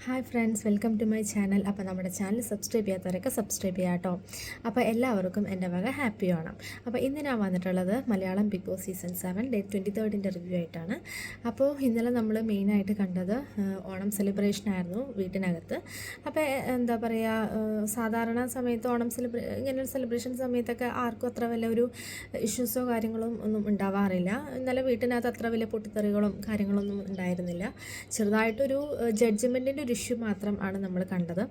Hi friends, welcome to my channel. അപ്പോൾ നമ്മുടെ channel subscribe ചെയ്യാത്തവരൊക്കെ subscribe ചെയ്യാം കേട്ടോ. അപ്പോൾ എല്ലാവർക്കും എൻ്റെ വക ഹാപ്പി ഓണം. അപ്പോൾ ഇന്ന് ഞാൻ വന്നിട്ടുള്ളത് Malayalam Bigg Boss season 7 day 23 review ആയിട്ടാണ്. അപ്പോൾ ഇന്നലെ നമ്മൾ മെയിനായിട്ട് കണ്ടത് ഓണം സെലിബ്രേഷൻ ആയിരുന്നു വീട്ടിനകത്ത്. അപ്പോൾ എന്താ പറയുക, സാധാരണ സമയത്ത് ഓണം ഇങ്ങനെ സെലിബ്രേഷൻ സമയത്തൊക്കെ ആർക്കും അത്ര വലിയ ഒരു ഇഷ്യൂസോ കാര്യങ്ങളും ഒന്നും ഉണ്ടാവാറില്ല. ഇന്നലെ വീട്ടിനകത്ത് അത്ര വലിയ പൊട്ടിത്തെറികളും കാര്യങ്ങളൊന്നും ഉണ്ടായിരുന്നില്ല. ചെറുതായിട്ടൊരു ജഡ്ജ്മെൻറ്റിൻ്റെ ഒരു ഇഷ്യൂ മാത്രം ആണ് നമ്മൾ കണ്ടത്.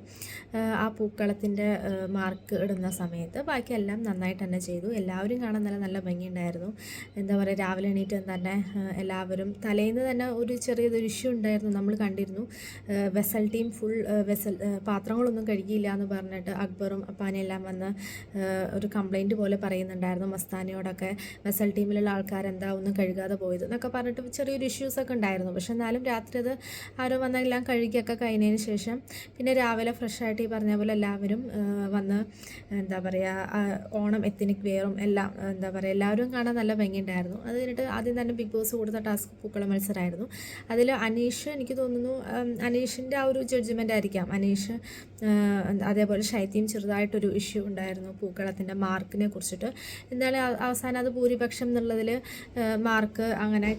ആ പൂക്കളത്തിൻ്റെ മാർക്ക് ഇടുന്ന സമയത്ത് ബാക്കിയെല്ലാം നന്നായിട്ട് തന്നെ ചെയ്തു. എല്ലാവരും കാണാൻ നല്ല ഭംഗിയുണ്ടായിരുന്നു. എന്താ പറയുക, രാവിലെ എണീറ്റ് തന്നെ എല്ലാവരും തലേന്ന് തന്നെ ഒരു ചെറിയൊരു ഇഷ്യൂ ഉണ്ടായിരുന്നു, നമ്മൾ കണ്ടിരുന്നു. വെസൽ ടീം ഫുൾ പാത്രങ്ങളൊന്നും കഴുകിയില്ല എന്ന് പറഞ്ഞിട്ട് അക്ബറും അപ്പാനെല്ലാം വന്ന് ഒരു കംപ്ലൈൻറ്റ് പോലെ പറയുന്നുണ്ടായിരുന്നു മസ്താനിയോടൊക്കെ. വെസൽ ടീമിലുള്ള ആൾക്കാരെന്താ ഒന്നും കഴുകാതെ പോയത് എന്നൊക്കെ പറഞ്ഞിട്ട് ചെറിയൊരു ഇഷ്യൂസൊക്കെ ഉണ്ടായിരുന്നു. പക്ഷെ എന്നാലും രാത്രി അത് ആരോ വന്നെല്ലാം കഴുകിയൊക്കെ കഴിഞ്ഞതിന് ശേഷം പിന്നെ രാവിലെ ഫ്രഷായിട്ട് ഈ പറഞ്ഞ പോലെ എല്ലാവരും വന്ന് എന്താ പറയുക, ഓണം എത്തനിക് വെയറും എല്ലാം എന്താ പറയുക എല്ലാവരും കാണാൻ നല്ല ഭംഗിയുണ്ടായിരുന്നു. അത് കഴിഞ്ഞിട്ട് ആദ്യം തന്നെ ബിഗ് ബോസ് കൊടുത്ത ടാസ്ക് പൂക്കള മത്സരമായിരുന്നു. അതിൽ അനീഷ്, എനിക്ക് തോന്നുന്നു അനീഷിൻ്റെ ആ ഒരു ജഡ്ജ്മെൻ്റ് ആയിരിക്കാം. അനീഷ് അതേപോലെ ശൈത്യം ചെറുതായിട്ടൊരു ഇഷ്യൂ ഉണ്ടായിരുന്നു പൂക്കളത്തിൻ്റെ മാർക്കിനെ കുറിച്ചിട്ട്. എന്നാലും അവസാനം അത് ഭൂരിപക്ഷം എന്നുള്ളതിൽ മാർക്ക് അങ്ങനെ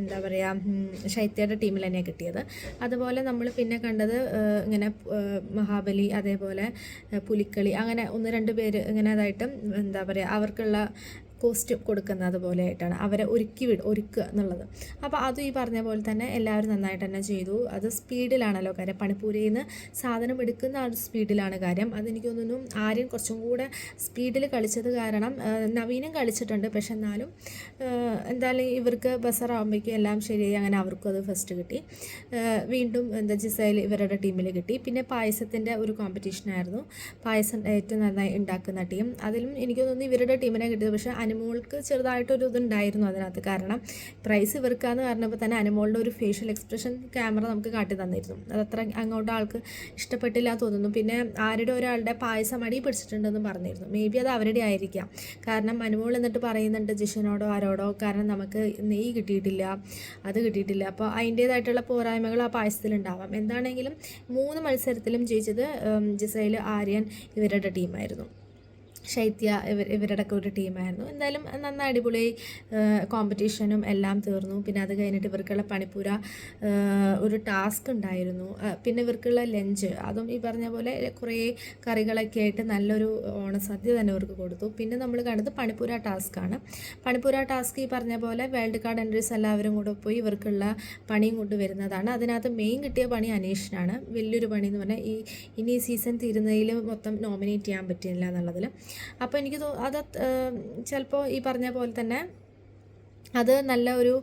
എന്താ പറയുക ശൈത്യയുടെ ടീമിൽ തന്നെ കിട്ടിയത്. അതുപോലെ നമ്മൾ പിന്നെ കണ്ടത് ഇങ്ങനെ മഹാബലി അതേപോലെ പുലിക്കളി അങ്ങനെ ഒന്ന് രണ്ട് പേര് ഇങ്ങനെ അതായിട്ടും എന്താ പറയുക അവർക്കുള്ള കോസ്റ്റ്യൂം കൊടുക്കുന്നത് പോലെ ആയിട്ടാണ് അവരെ ഒരുക്കുക എന്നുള്ളത്. അപ്പോൾ അതും ഈ പറഞ്ഞ പോലെ തന്നെ എല്ലാവരും നന്നായിട്ട് തന്നെ ചെയ്തു. അത് സ്പീഡിലാണല്ലോ കാര്യം, പണിപ്പൂരയിൽ നിന്ന് സാധനം എടുക്കുന്ന ആ ഒരു സ്പീഡിലാണ് കാര്യം. അതെനിക്ക് തോന്നുന്നു ആര്യൻ കുറച്ചും കൂടെ സ്പീഡിൽ കളിച്ചത് കാരണം, നവീനും കളിച്ചിട്ടുണ്ട് പക്ഷെ എന്നാലും എന്തായാലും ഇവർക്ക് ബസറാകുമ്പോഴേക്കും എല്ലാം ശരിയായി. അങ്ങനെ അവർക്കും അത് ഫസ്റ്റ് കിട്ടി. വീണ്ടും ജിസൈൽ ഇവരുടെ ടീമിൽ കിട്ടി. പിന്നെ പായസത്തിൻ്റെ ഒരു കോമ്പറ്റീഷനായിരുന്നു. പായസം ഏറ്റവും നന്നായി ഉണ്ടാക്കുന്ന ടീം, അതിലും എനിക്ക് തോന്നുന്നു ഇവരുടെ ടീമിനെ കിട്ടിയത്. പക്ഷേ അനുമോൾക്ക് ചെറുതായിട്ടൊരു ഇതുണ്ടായിരുന്നു അതിനകത്ത്. കാരണം പ്രൈസ് ഇവർക്കാന്ന് പറഞ്ഞപ്പോൾ തന്നെ അനുമോളുടെ ഒരു ഫേഷ്യൽ എക്സ്പ്രഷൻ ക്യാമറ നമുക്ക് കാട്ടി തന്നിരുന്നു. അതത്ര അങ്ങോട്ട് ആൾക്ക് ഇഷ്ടപ്പെട്ടില്ല തോന്നുന്നു. പിന്നെ ആരുടെ ഒരാളുടെ പായസം അടി പിടിച്ചിട്ടുണ്ടെന്ന് പറഞ്ഞിരുന്നു. മേ ബി അത് അവരുടെ ആയിരിക്കാം. കാരണം അനുമോൾ എന്നിട്ട് പറയുന്നുണ്ട് ജിഷനോടോ ആരോടോ, കാരണം നമുക്ക് നെയ്യ് കിട്ടിയിട്ടില്ല, അത് കിട്ടിയിട്ടില്ല. അപ്പോൾ അതിൻ്റേതായിട്ടുള്ള പോരായ്മകൾ ആ പായസത്തിലുണ്ടാവാം. എന്താണെങ്കിലും 3 മത്സരത്തിലും ജയിച്ചത് ജിസൈൽ, ആര്യൻ ഇവരുടെ ടീമായിരുന്നു. ശൈത്യ ഇവരുടെ ഒക്കെ ഒരു ടീമായിരുന്നു. എന്തായാലും നന്നായി അടിപൊളി കോമ്പറ്റീഷനും എല്ലാം തീർന്നു. പിന്നെ അത് കഴിഞ്ഞിട്ട് ഇവർക്കുള്ള പണിപ്പുര ഒരു ടാസ്ക് ഉണ്ടായിരുന്നു. പിന്നെ ഇവർക്കുള്ള ലഞ്ച്, അതും ഈ പറഞ്ഞ പോലെ കുറേ കറികളൊക്കെ ആയിട്ട് നല്ലൊരു ഓണസദ്യ തന്നെ ഇവർക്ക് കൊടുത്തു. പിന്നെ നമ്മൾ കണ്ടത് പണിപ്പുര ടാസ്ക്കാണ്. പണിപ്പുര ടാസ്ക് ഈ പറഞ്ഞ പോലെ വേൾഡ് കാർഡ് എൻട്രീസ് എല്ലാവരും കൂടെ പോയി ഇവർക്കുള്ള പണിയും കൊണ്ട് വരുന്നതാണ്. അതിനകത്ത് മെയിൻ കിട്ടിയ പണി അനീഷിനാണ്. വലിയൊരു പണി എന്ന് പറഞ്ഞാൽ ഇനി സീസൺ തീരുന്നതിൽ മൊത്തം നോമിനേറ്റ് ചെയ്യാൻ പറ്റില്ല എന്നുള്ളതിൽ. അപ്പോൾ എനിക്ക് അത് ചിലപ്പോൾ ഈ പറഞ്ഞ പോലെ തന്നെ അത് നല്ല ഒരു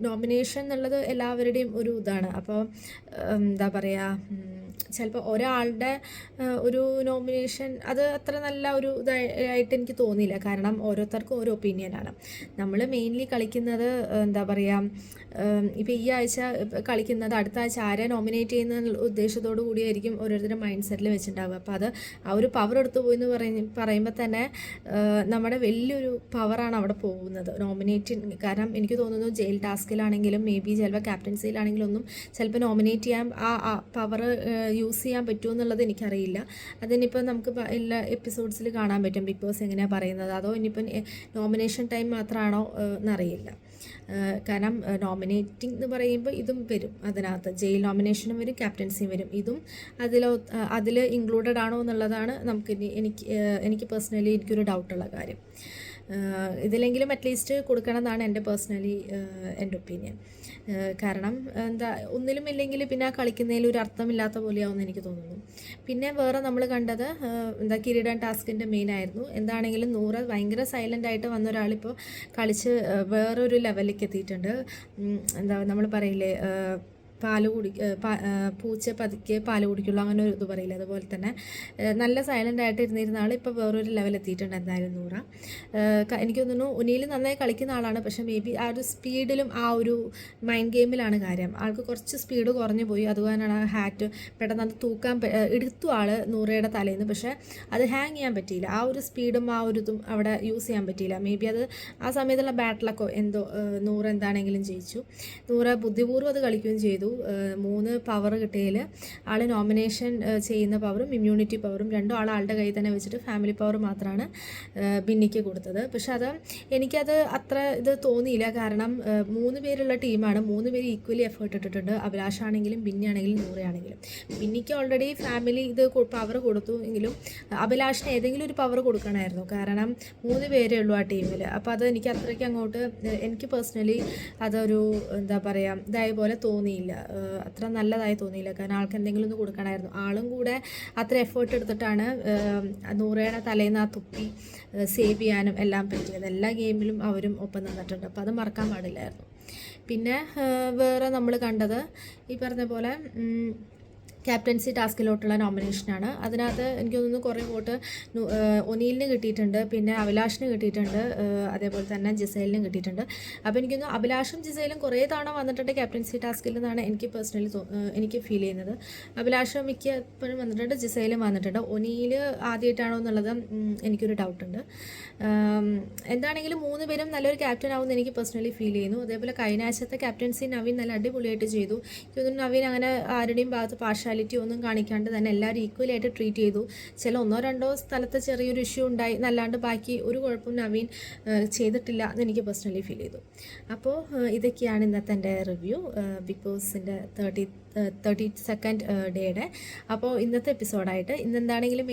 നോമിനേഷൻ എന്നുള്ളത് എല്ലാവരുടെയും ഒരു ഇതാണ്. അപ്പോൾ എന്താ പറയുക, ചിലപ്പോൾ ഒരാളുടെ ഒരു നോമിനേഷൻ അത് അത്ര നല്ല ഒരു ഇതായിട്ട് എനിക്ക് തോന്നിയില്ല. കാരണം ഓരോരുത്തർക്കും ഓരോ ഒപ്പീനിയനാണ്. നമ്മൾ മെയിൻലി കളിക്കുന്നത് എന്താ പറയുക, ഇപ്പോൾ ഈ ആഴ്ച കളിക്കുന്നത് അടുത്ത ആഴ്ച ആരെ നോമിനേറ്റ് ചെയ്യുന്ന ഉദ്ദേശത്തോടു കൂടിയായിരിക്കും ഓരോരുത്തരുടെ മൈൻഡ് സെറ്റിൽ വെച്ചിട്ടുണ്ടാവുക. അപ്പോൾ അത് ആ ഒരു പവർ എടുത്തു പോയി എന്ന് പറയുമ്പോൾ തന്നെ നമ്മുടെ വലിയൊരു പവറാണ് അവിടെ പോകുന്നത് നോമിനേറ്റിംഗ്. കാരണം എനിക്ക് തോന്നുന്നു ജയിൽ ടാസ്കിലാണെങ്കിലും മേ ബി ചിലപ്പോൾ ക്യാപ്റ്റൻസിയിലാണെങ്കിലും ഒന്നും ചിലപ്പോൾ നോമിനേറ്റ് ചെയ്യാൻ ആ പവർ യൂസ് ചെയ്യാൻ പറ്റുമോ എന്നുള്ളത് എനിക്കറിയില്ല. അതിനിപ്പോൾ നമുക്ക് എല്ലാ എപ്പിസോഡ്സിൽ കാണാൻ പറ്റും ബിഗ് ബോസ് എങ്ങനെയാണ് പറയുന്നത്. അതോ ഇനിയിപ്പം നോമിനേഷൻ ടൈം മാത്രമാണോ എന്നറിയില്ല. കാരണം നോമിനേറ്റിംഗ് എന്ന് പറയുമ്പോൾ ഇതും വരും അതിനകത്ത്, ജയിൽ നോമിനേഷനും വരും ക്യാപ്റ്റൻസിയും വരും. ഇതും അതിൽ ഇൻക്ലൂഡഡ് ആണോ എന്നുള്ളതാണ് എനിക്ക് പേഴ്സണലി എനിക്കൊരു ഡൗട്ടുള്ള കാര്യം. ഇതിലെങ്കിലും അറ്റ്ലീസ്റ്റ് കൊടുക്കണം എന്നാണ് എൻ്റെ പേഴ്സണലി എൻ്റെ ഒപ്പീനിയൻ. കാരണം എന്താ ഒന്നിലും ഇല്ലെങ്കിൽ പിന്നെ ആ കളിക്കുന്നതിൽ ഒരു അർത്ഥമില്ലാത്ത പോലെയാവുമെന്ന് എനിക്ക് തോന്നുന്നു. പിന്നെ വേറെ നമ്മൾ കണ്ടത് കിരീടം ടാസ്കിൻ്റെ മെയിൻ ആയിരുന്നു. എന്താണെങ്കിലും 100 ഭയങ്കര സൈലൻ്റ് ആയിട്ട് വന്ന ഒരാളിപ്പോൾ കളിച്ച് വേറൊരു ലെവലിലേക്ക് എത്തിയിട്ടുണ്ട്. എന്താ നമ്മൾ പറയില്ലേ, പൂച്ച പതുക്കെ പാല് കുടിക്കുള്ളൂ, അങ്ങനെ ഒരു ഇത് പറയില്ല. അതുപോലെ തന്നെ നല്ല സൈലൻ്റ് ആയിട്ട് ഇരുന്നിരുന്ന ആൾ ഇപ്പോൾ വേറൊരു ലെവൽ എത്തിയിട്ടുണ്ട്. എന്തായാലും 100 എനിക്ക് തോന്നുന്നു ഉനിയിൽ നന്നായി കളിക്കുന്ന ആളാണ്. പക്ഷേ മേ ബി ആ ഒരു സ്പീഡിലും ആ ഒരു മൈൻഡ് ഗെയിമിലാണ് കാര്യം. ആൾക്ക് കുറച്ച് സ്പീഡ് കുറഞ്ഞു പോയി. അതുകൊണ്ടാണ് ആ ഹാറ്റ് പെട്ടെന്ന് അത് എടുത്തു ആൾ 100യുടെ തലേന്ന്. പക്ഷേ അത് ഹാങ് ചെയ്യാൻ പറ്റിയില്ല. ആ ഒരു സ്പീഡും ആ ഒരു ഇതും അവിടെ യൂസ് ചെയ്യാൻ പറ്റിയില്ല. മേ ബി അത് ആ സമയത്തുള്ള ബാറ്റിലൊക്കെ എന്തോ 100 എന്താണെങ്കിലും ജയിച്ചു. 100 ബുദ്ധിപൂർവ്വം അത് കളിക്കുകയും ചെയ്തു. ചെയ്തു. 3 പവർ കിട്ടിയതിൽ ആൾ നോമിനേഷൻ ചെയ്യുന്ന പവറും ഇമ്മ്യൂണിറ്റി പവറും രണ്ടും ആളുടെ കയ്യിൽ തന്നെ വെച്ചിട്ട് ഫാമിലി പവർ മാത്രമാണ് ബിന്നിക്ക് കൊടുത്തത്. പക്ഷെ എനിക്കത് അത്ര ഇത് തോന്നിയില്ല. കാരണം 3 പേരുള്ള ടീമാണ്, 3 പേര് ഈക്വലി എഫേർട്ട് ഇട്ടിട്ടുണ്ട്. അഭിലാഷാണെങ്കിലും ബിന്നിയാണെങ്കിലും നൂറയാണെങ്കിലും. ബിന്നിക്ക് ഓൾറെഡി ഫാമിലി ഇത് പവർ കൊടുത്തു എങ്കിലും അഭിലാഷിന് ഏതെങ്കിലും ഒരു പവർ കൊടുക്കണമായിരുന്നു. കാരണം 3 പേരേ ഉള്ളൂ ആ ടീമിൽ. അപ്പോൾ അത് എനിക്ക് അത്രയ്ക്ക് അങ്ങോട്ട് എനിക്ക് പേഴ്സണലി അതൊരു എന്താ പറയുക ഇതായ പോലെ തോന്നിയില്ല, അത്ര നല്ലതായി തോന്നിയില്ല. കാരണം ആൾക്ക് എന്തെങ്കിലും ഒന്ന് കൊടുക്കണമായിരുന്നു. ആളും കൂടെ അത്ര എഫേർട്ട് എടുത്തിട്ടാണ് നൂറയുടെ തലേന്ന് ആ തുപ്പി സേവ് ചെയ്യാനും എല്ലാം പറ്റിയത്. എല്ലാ ഗെയിമിലും അവരും ഒപ്പം നിന്നിട്ടുണ്ട്. അപ്പോൾ അത് മറക്കാൻ പാടില്ലായിരുന്നു. പിന്നെ വേറെ നമ്മൾ കണ്ടത് ഈ പറഞ്ഞ പോലെ ക്യാപ്റ്റൻസി ടാസ്കിലോട്ടുള്ള നോമിനേഷനാണ്. അതിനകത്ത് എനിക്ക് തോന്നുന്നു കുറേ വോട്ട് ഒനീലിന് കിട്ടിയിട്ടുണ്ട്, പിന്നെ അഭിലാഷിന് കിട്ടിയിട്ടുണ്ട്, അതേപോലെ തന്നെ ജിസൈലിനും കിട്ടിയിട്ടുണ്ട്. അപ്പോൾ എനിക്ക് തോന്നുന്നു അഭിലാഷും ജിസൈലും കുറേ തവണ വന്നിട്ടുണ്ട് ക്യാപ്റ്റൻസി ടാസ്കിൽ നിന്നാണ് എനിക്ക് പേഴ്സണലി എനിക്ക് ഫീൽ ചെയ്യുന്നത്. അഭിലാഷ് മിക്കപ്പോഴും വന്നിട്ടുണ്ട്, ജിസൈലും വന്നിട്ടുണ്ട്. ഒനീൽ ആദ്യമായിട്ടാണോ എന്നുള്ളത് എനിക്കൊരു ഡൗട്ടുണ്ട്. എന്താണെങ്കിലും 3 പേരും നല്ലൊരു ക്യാപ്റ്റൻ ആവുമെന്ന് എനിക്ക് പേഴ്സണലി ഫീൽ ചെയ്യുന്നു. അതേപോലെ കഴിഞ്ഞ ആഴ്ചത്തെ ക്യാപ്റ്റൻസി നവീൻ നല്ല അടിപൊളിയായിട്ട് ചെയ്തു. എനിക്ക് തോന്നുന്നു നവീൻ അങ്ങനെ ആരുടെയും ഭാഗത്ത് പാർഷ്യാലിറ്റി ഒന്നും കാണിക്കാണ്ട് തന്നെ എല്ലാവരും ഈക്വലി ആയിട്ട് ട്രീറ്റ് ചെയ്തു. ചില 1-2 സ്ഥലത്ത് ചെറിയൊരു ഇഷ്യൂ ഉണ്ടായി എന്നല്ലാണ്ട് ബാക്കി ഒരു കുഴപ്പവും നവീൻ ചെയ്തിട്ടില്ല എന്ന് എനിക്ക് പേഴ്സണലി ഫീൽ ചെയ്തു. അപ്പോൾ ഇതൊക്കെയാണ് ഇന്നത്തെ എൻ്റെ റിവ്യൂ ബിഗ് ബോസിൻ്റെ 32nd ഡേയുടെ. അപ്പോൾ ഇന്നത്തെ എപ്പിസോഡായിട്ട് ഇന്നെന്താണെങ്കിലും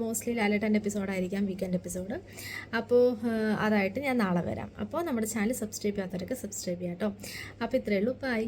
മോസ്റ്റ്ലി ലാലേട്ടൻ്റെ എപ്പിസോഡായിരിക്കാം, വീക്കെൻഡ് എപ്പിസോഡ്. അപ്പോൾ അതായിട്ട് ഞാൻ നാളെ വരാം. അപ്പോൾ നമ്മുടെ ചാനൽ സബ്സ്ക്രൈബ് ചെയ്യാത്തവരൊക്കെ സബ്സ്ക്രൈബ് ചെയ്യാം കേട്ടോ. അപ്പോൾ ഇത്രയേ ഉള്ളൂ. ബൈ.